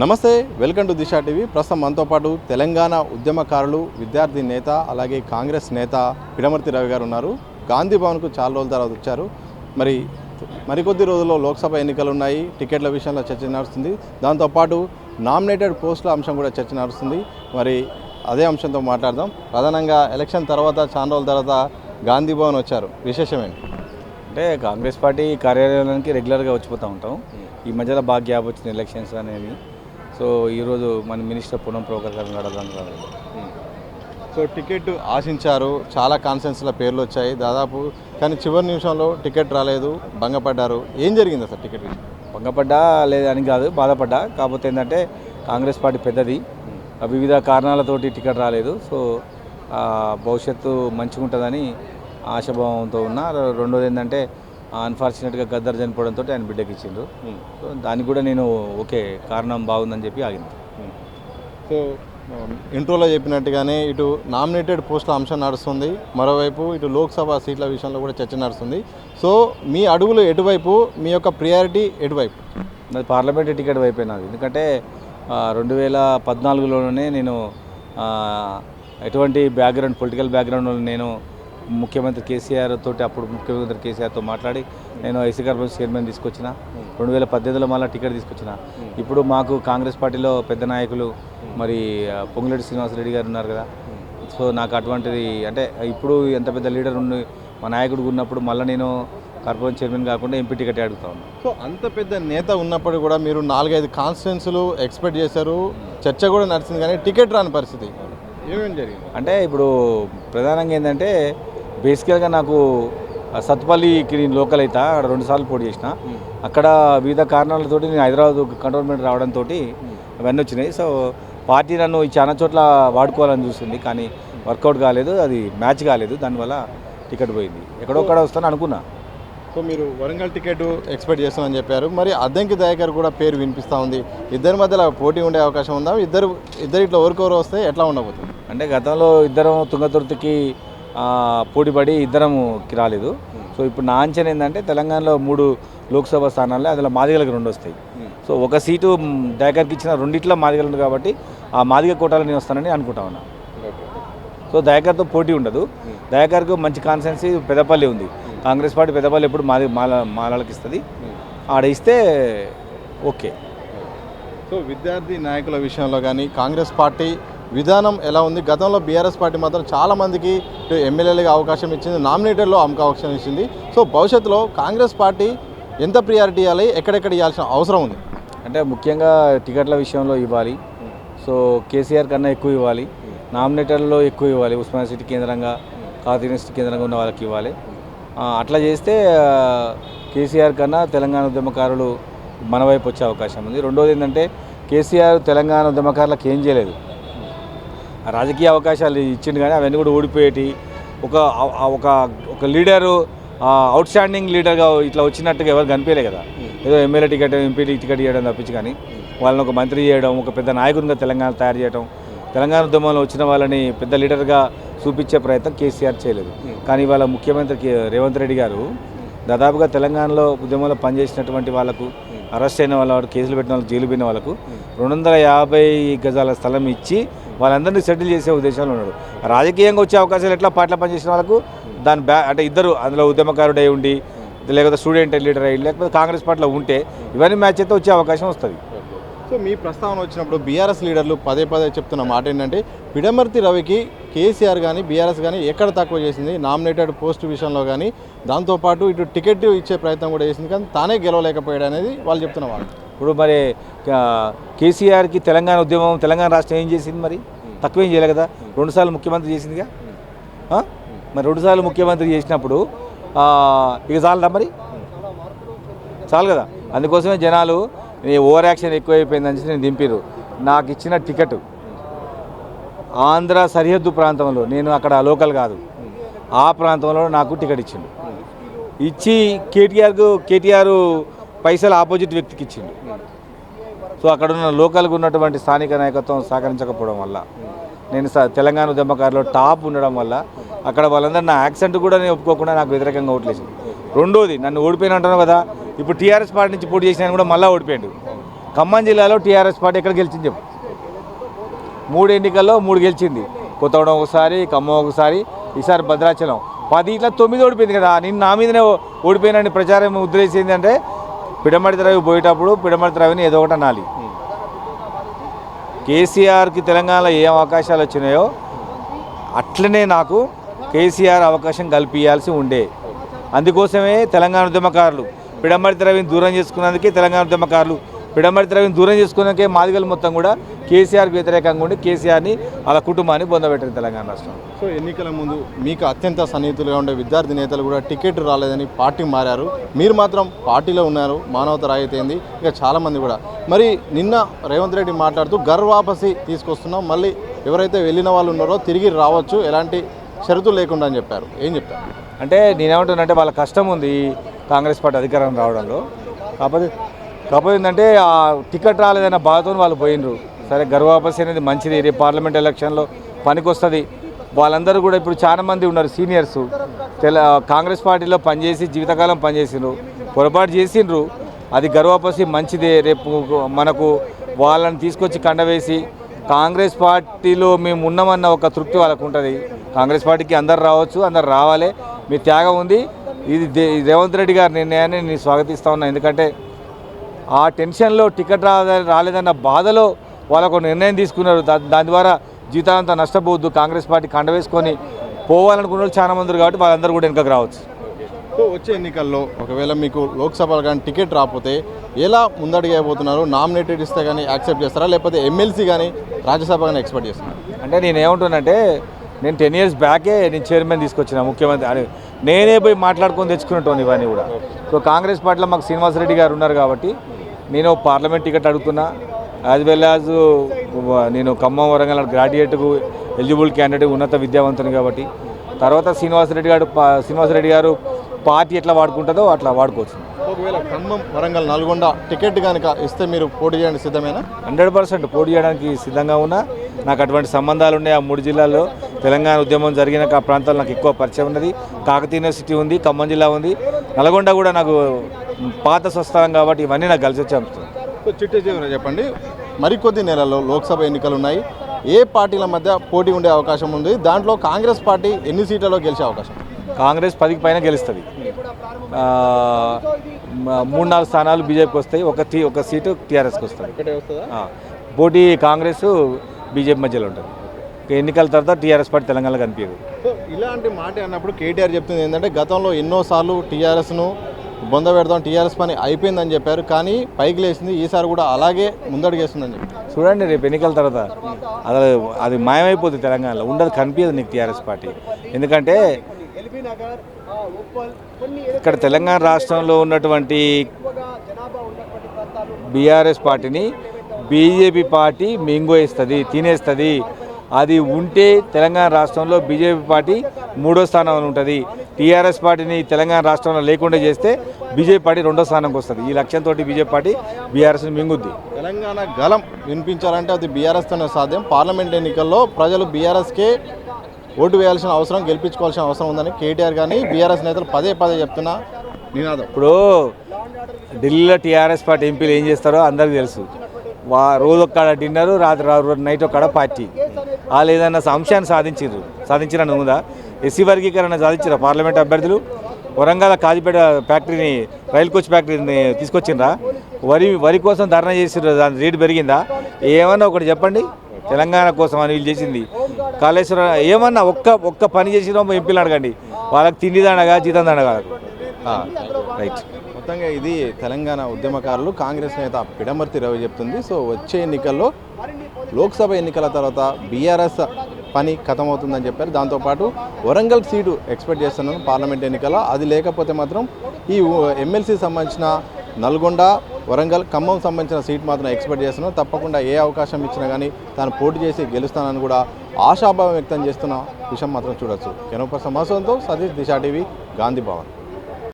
నమస్తే, welcome to Disha TV. ప్రస్తుతం మనతో పాటు తెలంగాణ ఉద్యమకారులు, విద్యార్థి నేత, అలాగే కాంగ్రెస్ నేత పిడమర్తి రవి గారు ఉన్నారు. గాంధీ భవన్కు చాలా రోజుల తర్వాత వచ్చారు. మరికొద్ది రోజుల్లో లోక్సభ ఎన్నికలు ఉన్నాయి. టికెట్ల విషయంలో చర్చ నడుస్తుంది. దాంతోపాటు నామినేటెడ్ పోస్టుల అంశం కూడా చర్చ నడుస్తుంది. అదే అంశంతో మాట్లాడదాం. ప్రధానంగా ఎలక్షన్ తర్వాత చాలా రోజుల తర్వాత గాంధీ భవన్ వచ్చారు. విశేషమేంటి? అంటే కాంగ్రెస్ పార్టీ కార్యాలయానికి రెగ్యులర్గా వచ్చిపోతూ ఉంటాం. ఈ మధ్యలో బాగా గ్యాప్ వచ్చింది ఎలక్షన్స్ అనేది. సో ఈరోజు మన మినిస్టర్ పొన్నం ప్రభాకర్ గారు నడవడానికి రాలేదు. సో టికెట్ ఆశించారు, చాలా కాన్ఫరెన్స్ల పేర్లు వచ్చాయి దాదాపు, కానీ చివరి నిమిషంలో టికెట్ రాలేదు, భంగపడ్డారు. ఏం జరిగింది అసలు టికెట్ విషయం? భంగపడ్డా లేదని కాదు, బాధపడ్డా. కాకపోతే ఏంటంటే కాంగ్రెస్ పార్టీ పెద్దది, వివిధ కారణాలతోటి టికెట్ రాలేదు. సో భవిష్యత్తు మంచిగా ఉంటుందని ఆశాభావంతో ఉన్నా. రెండోది ఏంటంటే అన్ఫార్చునేట్గా గద్దర్ చనిపోవడంతో ఆయన బిడ్డకి ఇచ్చిండు. సో దానికి కూడా నేను ఓకే కారణం బాగుందని చెప్పి ఆగింది. సో ఇంట్రోలో చెప్పినట్టుగానే ఇటు నామినేటెడ్ పోస్టుల అంశం నడుస్తుంది, మరోవైపు ఇటు లోక్సభ సీట్ల విషయంలో కూడా చర్చ నడుస్తుంది. సో మీ అడుగులు ఎటువైపు, మీ యొక్క ప్రియారిటీ ఎటువైపు? నాది పార్లమెంటరీ టికెట్ వైపే నాది. ఎందుకంటే 2014లోనే నేను ఎటువంటి బ్యాక్గ్రౌండ్, పొలిటికల్ బ్యాక్గ్రౌండ్ నేను ముఖ్యమంత్రి కేసీఆర్ తోటి, అప్పుడు ముఖ్యమంత్రి కేసీఆర్తో మాట్లాడి నేను ఐసీ కార్పొరేషన్ చైర్మన్ తీసుకొచ్చిన. 2018లో మళ్ళీ టికెట్ తీసుకొచ్చిన. ఇప్పుడు మాకు కాంగ్రెస్ పార్టీలో పెద్ద నాయకులు పొంగులేటి శ్రీనివాసరెడ్డి గారు ఉన్నారు కదా. సో నాకు అటువంటిది అంటే ఇప్పుడు ఎంత పెద్ద లీడర్ ఉండి మా నాయకుడు ఉన్నప్పుడు మళ్ళీ నేను కార్పొరేషన్ చైర్మన్ కాకుండా ఎంపీ టికెట్ అడుగుతా ఉన్నాను. సో అంత పెద్ద నేత ఉన్నప్పుడు కూడా మీరు 4-5 కాన్స్టిట్యున్సీలు ఎక్స్పెక్ట్ చేశారు, చర్చ కూడా నడిచింది, కానీ టికెట్ రాని పరిస్థితి ఏమేమి జరిగింది? అంటే ఇప్పుడు ప్రధానంగా ఏంటంటే బేసికల్గా నాకు సత్తుపల్లికి నేను లోకల్ అయితే అక్కడ 2 సార్లు పోటీ చేసిన. అక్కడ వివిధ కారణాలతోటి నేను హైదరాబాద్ కంటోన్మెంట్ రావడంతో అవన్నీ వచ్చినాయి. సో పార్టీ నన్ను ఈ చాలా చోట్ల వాడుకోవాలని చూసింది, కానీ వర్కౌట్ కాలేదు, అది మ్యాచ్ కాలేదు. దానివల్ల టికెట్ పోయింది. ఎక్కడొక్కడ వస్తాను అనుకున్నా. సో మీరు వరంగల్ టికెట్ ఎక్స్పెక్ట్ చేస్తామని చెప్పారు. అద్దంకి దయాకర్ కూడా పేరు వినిపిస్తూ ఉంది. ఇద్దరి మధ్యలో పోటీ ఉండే అవకాశం ఉందా? ఇద్దరు ఇట్లా ఎవరికొరు వస్తే ఎట్లా ఉండబోతుంది? అంటే గతంలో ఇద్దరం తుంగతుర్తికి పోటీపడి ఇద్దరంకి రాలేదు. సో ఇప్పుడు నా అంచనా ఏంటంటే తెలంగాణలో 3 లోక్సభ స్థానాల్లో అందులో మాదిగలకు 2 వస్తాయి. సో ఒక సీటు దయాకర్కి ఇచ్చిన, 2 మాదిగలు ఉంది కాబట్టి ఆ మాదిగ కోటాలో నేను వస్తానని అనుకుంటా ఉన్నా. సో దయాకర్తో పోటీ ఉండదు. దయాకర్కు మంచి కాన్సెన్సీ పెద్దపల్లి ఉంది. కాంగ్రెస్ పార్టీ పెద్దపల్లి ఎప్పుడు మాలలకు ఇస్తుంది, ఆడ ఇస్తే ఓకే. సో విద్యార్థి నాయకుల విషయంలో కానీ కాంగ్రెస్ పార్టీ విధానం ఎలా ఉంది? గతంలో బీఆర్ఎస్ పార్టీ మాత్రం చాలామందికి ఎమ్మెల్యేలుగా అవకాశం ఇచ్చింది, నామినేటెడ్లో అవకాశం ఇచ్చింది. సో భవిష్యత్తులో కాంగ్రెస్ పార్టీ ఎంత ప్రియారిటీ ఇవ్వాలి, ఎక్కడెక్కడ ఇవ్వాల్సిన అవసరం ఉంది? అంటే ముఖ్యంగా టికెట్ల విషయంలో ఇవ్వాలి. సో కేసీఆర్ కన్నా ఎక్కువ ఇవ్వాలి, నామినేటర్లో ఎక్కువ ఇవ్వాలి. ఉస్మానియా సిటీ కేంద్రంగా, కాకతీయ యూనివర్సిటీ కేంద్రంగా ఉన్న వాళ్ళకి ఇవ్వాలి. అట్లా చేస్తే కేసీఆర్ కన్నా తెలంగాణ ఉద్యమకారులు మన వైపు వచ్చే అవకాశం ఉంది. రెండోది ఏంటంటే కేసీఆర్ తెలంగాణ ఉద్యమకారులకు ఏం చేయలేదు, రాజకీయ అవకాశాలు ఇచ్చిండు, కానీ అవన్నీ కూడా ఓడిపోయేటి. ఒక లీడరు అవుట్ స్టాండింగ్ లీడర్గా ఇట్లా వచ్చినట్టుగా ఎవరు కనిపించలే కదా. ఏదో ఎమ్మెల్యే టికెట్, ఎంపీ టికెట్ చేయడం తప్పించి, కానీ వాళ్ళని ఒక మంత్రి చేయడం, ఒక పెద్ద నాయకునిగా తెలంగాణ తయారు చేయడం, తెలంగాణ ఉద్యమంలో వచ్చిన వాళ్ళని పెద్ద లీడర్గా చూపించే ప్రయత్నం కేసీఆర్ చేయలేదు. కానీ వాళ్ళ ముఖ్యమంత్రి రేవంత్ రెడ్డి గారు దాదాపుగా తెలంగాణలో ఉద్యమంలో పనిచేసినటువంటి వాళ్ళకు, అరెస్ట్ అయిన వాళ్ళకు, కేసులు పెట్టిన వాళ్ళకి, జైలు పోయిన వాళ్ళకు 250 గజాల స్థలం ఇచ్చి వాళ్ళందరినీ సెటిల్ చేసే ఉద్దేశంలో ఉన్నాడు. రాజకీయంగా వచ్చే అవకాశాలు ఎట్లా పార్టీలో పనిచేసిన వాళ్ళకు అంటే ఇద్దరు అందులో ఉద్యమకారుడై ఉండి, లేకపోతే స్టూడెంట్ లీడర్ అయ్యి, లేకపోతే కాంగ్రెస్ పార్టీలో ఉంటే ఇవన్నీ మ్యాచ్ అయితే వచ్చే అవకాశం వస్తుంది. సో మీ ప్రస్తావన వచ్చినప్పుడు బీఆర్ఎస్ లీడర్లు పదే చెప్తున్న మాట ఏంటంటే పిడమర్తి రవికి కేసీఆర్ కానీ బీఆర్ఎస్ కానీ ఎక్కడ తక్కువ చేసింది, నామినేటెడ్ పోస్ట్ విషయంలో కానీ, దాంతోపాటు ఇటు టికెట్ ఇచ్చే ప్రయత్నం కూడా చేసింది, కానీ తానే గెలవలేకపోయాడు అనేది వాళ్ళు చెప్తున్న వాళ్ళు. ఇప్పుడు కేసీఆర్కి తెలంగాణ ఉద్యమం, తెలంగాణ రాష్ట్రం ఏం చేసింది? తక్కువేం చేయలే కదా. 2 సార్లు ముఖ్యమంత్రి చేసిందిగా. 2 సార్లు ముఖ్యమంత్రి చేసినప్పుడు ఇక చాలదా? చాలు కదా. అందుకోసమే జనాలు ఓవర్ యాక్షన్ ఎక్కువైపోయిందని నేను దింపిరు. నాకు ఇచ్చిన టికెట్ ఆంధ్ర సరిహద్దు ప్రాంతంలో, నేను అక్కడ లోకల్ కాదు, ఆ ప్రాంతంలో నాకు టికెట్ ఇచ్చిండు. ఇచ్చి కేటీఆర్ పైసలు ఆపోజిట్ వ్యక్తికి ఇచ్చిండు. సో అక్కడ ఉన్న లోకల్గా ఉన్నటువంటి స్థానిక నాయకత్వం సహకరించకపోవడం వల్ల, నేను తెలంగాణ ఉద్యమకారులో టాప్ ఉండడం వల్ల అక్కడ వాళ్ళందరూ నా యాక్సెంట్ కూడా నేను ఒప్పుకోకుండా నాకు వ్యతిరేకంగా ఓట్లేసింది. రెండోది, నన్ను ఓడిపోయిన అంటున్నావు కదా, ఇప్పుడు టీఆర్ఎస్ పార్టీ నుంచి పోటీ చేసినా కూడా మళ్ళీ ఓడిపోయాడు. ఖమ్మం జిల్లాలో టీఆర్ఎస్ పార్టీ ఎక్కడ గెలిచింది చెప్పు? 3 ఎన్నికల్లో 3 గెలిచింది. కొత్తగూడెం ఒకసారి, ఖమ్మం ఒకసారి, ఈసారి భద్రాచలం. 10 ఇట్లా 9 ఓడిపోయింది కదా. నేను నా మీదనే ఓడిపోయినని ప్రచారం ఉద్దేశించింది అంటే పిడమర్తి రవి పోయేటప్పుడు పిడమర్తి రవిని ఏదో ఒకటి అనాలి. కేసీఆర్కి తెలంగాణలో ఏ అవకాశాలు వచ్చినాయో అట్లనే నాకు కేసీఆర్ అవకాశం కల్పించాల్సి ఉండే. అందుకోసమే తెలంగాణ ఉద్యమకారులు పిడమర్తి రవిని దూరం చేసుకున్నందుకే పిడమర్తి రవిని దూరం చేసుకున్నాకే మాదిగలు మొత్తం కూడా కేసీఆర్కి వ్యతిరేకంగా ఉండి కేసీఆర్ని వాళ్ళ కుటుంబాన్ని పొందబెట్టింది తెలంగాణ రాష్ట్రం. సో ఎన్నికల ముందు మీకు అత్యంత సన్నిహితులుగా ఉండే విద్యార్థి నేతలు కూడా టికెట్ రాలేదని పార్టీ మారారు. మీరు మాత్రం పార్టీలో ఉన్నారు. మానవత రాయితీంది. ఇక చాలామంది కూడా మరి నిన్న రేవంత్ రెడ్డి మాట్లాడుతూ వాపసి తీసుకొస్తున్నాం, మళ్ళీ ఎవరైతే వెళ్ళిన వాళ్ళు ఉన్నారో తిరిగి రావచ్చు, ఎలాంటి షరతులు లేకుండా అని చెప్పారు. ఏం చెప్తారు? అంటే నేనేమంటున్నానంటే వాళ్ళ కష్టం ఉంది కాంగ్రెస్ పార్టీ అధికారం రావడంలో. కాకపోతే ఏంటంటే ఆ టికెట్ రాలేదన్న బాధతో వాళ్ళు పోయినరు. సరే గర్వాపసి అనేది మంచిది, రేపు పార్లమెంట్ ఎలక్షన్లో పనికొస్తుంది. వాళ్ళందరూ కూడా ఇప్పుడు చాలామంది ఉన్నారు సీనియర్స్ కాంగ్రెస్ పార్టీలో పనిచేసి జీవితకాలం పనిచేసిండ్రు, పొరపాటు చేసిండ్రు. అది గర్వాపసి మంచిదే. రేపు మనకు వాళ్ళని తీసుకొచ్చి కండవేసి కాంగ్రెస్ పార్టీలో మేము ఉన్నామన్న ఒక తృప్తి వాళ్ళకు ఉంటుంది. కాంగ్రెస్ పార్టీకి అందరు రావచ్చు, అందరు రావాలి, మీ త్యాగం ఉంది. ఇది రేవంత్ రెడ్డి గారి నిర్ణయాన్ని నేను స్వాగతిస్తా ఉన్నా. ఎందుకంటే ఆ టెన్షన్లో టికెట్ రాలేదన్న బాధలో వాళ్ళకు నిర్ణయం తీసుకున్నారు. దాని ద్వారా జీవితాంతా నష్టపోవద్దు, కాంగ్రెస్ పార్టీ కండవేసుకొని పోవాలనుకున్న వాళ్ళు చాలా మంది కాబట్టి వాళ్ళందరూ కూడా వెనుకకు రావచ్చు. సో వచ్చే ఎన్నికల్లో ఒకవేళ మీకు లోక్సభ కానీ టికెట్ రాకపోతే ఎలా ముందడిగైపోతున్నారు? నామినేటెడ్ ఇస్తే కానీ యాక్సెప్ట్ చేస్తారా, లేకపోతే ఎమ్మెల్సీ కానీ రాజ్యసభ కానీ ఎక్స్పెక్ట్ చేస్తున్నారు? అంటే నేను ఏమంటున్నానంటే నేను 10 years బ్యాకే నేను చైర్మన్ తీసుకొచ్చిన ముఖ్యమంత్రి అని నేనే పోయి మాట్లాడుకొని తెచ్చుకునేటోని ఇవన్నీ కూడా. సో కాంగ్రెస్ పార్టీలో మాకు శ్రీనివాసరెడ్డి గారు ఉన్నారు కాబట్టి నేను పార్లమెంట్ టికెట్ అడుగుతున్నా. యాజ్ వెల్ యాజ్ నేను ఖమ్మం వరంగల్ గ్రాడ్యుయేట్కు ఎలిజిబుల్ క్యాండిడేట్, ఉన్నత విద్యావంతుని కాబట్టి తర్వాత శ్రీనివాసరెడ్డి గారు పార్టీ ఎట్లా వాడుకుంటుందో అట్లా వాడుకోవచ్చు. ఒకవేళ ఖమ్మం వరంగల్ నల్గొండ టికెట్ కనుక ఇస్తే మీరు పోటీ చేయడానికి సిద్ధమేనా? 100% పోటీ చేయడానికి సిద్ధంగా ఉన్నా. నాకు అటువంటి సంబంధాలు ఉన్నాయి. ఆ 3 జిల్లాల్లో తెలంగాణ ఉద్యమం జరిగిన ఆ ప్రాంతాల్లో నాకు ఎక్కువ పరిచయం ఉన్నది. కాకతీయ యూనివర్సిటీ ఉంది, ఖమ్మం జిల్లా ఉంది, నల్గొండ కూడా నాకు పాత స్వస్థలం కాబట్టి ఇవన్నీ నాకు కలిసి వచ్చి అనిపిస్తుంది. చిట్ట చివరి చెప్పండి, మరికొద్ది నెలల్లో లోక్సభ ఎన్నికలు ఉన్నాయి. ఏ పార్టీల మధ్య పోటీ ఉండే అవకాశం ఉంది? దాంట్లో కాంగ్రెస్ పార్టీ ఎన్ని సీట్లలో గెలిచే అవకాశం? కాంగ్రెస్ 10కి పైన గెలుస్తుంది. 3-4 స్థానాలు బీజేపీకి వస్తాయి, ఒక సీటు టీఆర్ఎస్కి వస్తుంది. పోటీ కాంగ్రెస్ బీజేపీ మధ్యలో ఉంటుంది. ఎన్నికల తర్వాత టీఆర్ఎస్ పార్టీ తెలంగాణలో కనిపించదు. ఇలాంటి మాట అన్నప్పుడు కేటీఆర్ చెప్తుంది ఏంటంటే గతంలో ఎన్నోసార్లు టీఆర్ఎస్ను బొంద పెడతాం, టీఆర్ఎస్ పని అయిపోయిందని చెప్పారు, కానీ పైకి లేచింది, ఈసారి కూడా అలాగే ముందడుగేస్తుందని చెప్పి. చూడండి రేపు ఎన్నికల తర్వాత అది మాయమైపోతుంది తెలంగాణలో, ఉండదు, కనిపించదు నీకు టీఆర్ఎస్ పార్టీ. ఎందుకంటే ఇక్కడ తెలంగాణ రాష్ట్రంలో ఉన్నటువంటి బీఆర్ఎస్ పార్టీని బీజేపీ పార్టీ మింగేస్తుంది, తినేస్తుంది. అది ఉంటే తెలంగాణ రాష్ట్రంలో బీజేపీ పార్టీ 3వ స్థానంలో ఉంటుంది. టీఆర్ఎస్ పార్టీని తెలంగాణ రాష్ట్రంలో లేకుండా చేస్తే బీజేపీ పార్టీ 2వ స్థానంకి వస్తుంది. ఈ లక్ష్యంతో బీజేపీ పార్టీ బీఆర్ఎస్ని మింగుద్ది. తెలంగాణ గలం వినిపించాలంటే అది బీఆర్ఎస్తోనే సాధ్యం. పార్లమెంట్ ఎన్నికల్లో ప్రజలు బీఆర్ఎస్కే ఓటు వేయాల్సిన అవసరం, గెలిపించుకోవాల్సిన అవసరం ఉందని కేటీఆర్ కానీ బీఆర్ఎస్ నేతలు పదే చెప్తున్నా నినాదం. ఇప్పుడు ఢిల్లీలో టీఆర్ఎస్ పార్టీ ఎంపీలు ఏం చేస్తారో అందరికీ తెలుసు. రోజు ఒక్కడ డిన్నరు, రాత్రి నైట్ ఒక్కడ పార్టీ. వాళ్ళు ఏదన్నా అంశాన్ని సాధించిరని ఉందా? ఎస్సీ వర్గీకరణ సాధించారా పార్లమెంట్ అభ్యర్థులు? వరంగల్ కాజీపేట ఫ్యాక్టరీని, రైల్ కోచ్ ఫ్యాక్టరీని తీసుకొచ్చిండ్రా? వరి కోసం ధర్నా చేసిర్రు, దాని రేటు పెరిగిందా? ఏమన్నా ఒకటి చెప్పండి. తెలంగాణ కోసం అని వీళ్ళు చేసింది. కాళేశ్వరం ఏమన్నా ఒక్క పని చేసినా ఎంపీలు అడగండి. వాళ్ళకి తిండి దండగా, జీతం దండగా. రైట్. మొత్తంగా ఇది తెలంగాణ ఉద్యమకారులు, కాంగ్రెస్ నేత పిడమర్తి రవి చెప్తుంది. సో వచ్చే ఎన్నికల్లో లోక్సభ ఎన్నికల తర్వాత బీఆర్ఎస్ పని ఖతమవుతుందని చెప్పారు. దాంతోపాటు వరంగల్ సీటు ఎక్స్పెక్ట్ చేస్తున్నాను పార్లమెంట్ ఎన్నికల్లో. అది లేకపోతే మాత్రం ఈ ఎమ్మెల్సీ సంబంధించిన నల్గొండ, వరంగల్, ఖమ్మం సంబంధించిన సీట్ మాత్రం ఎక్స్పెక్ట్ చేస్తున్నాను. తప్పకుండా ఏ అవకాశం ఇచ్చినా కానీ తాను పోటీ చేసి గెలుస్తానని కూడా ఆశాభావం వ్యక్తం చేస్తున్న విషయం మాత్రం చూడొచ్చు. కెనోపర్ సమాసంతో సతీష్, దిశా టీవీ, గాంధీ భవన్.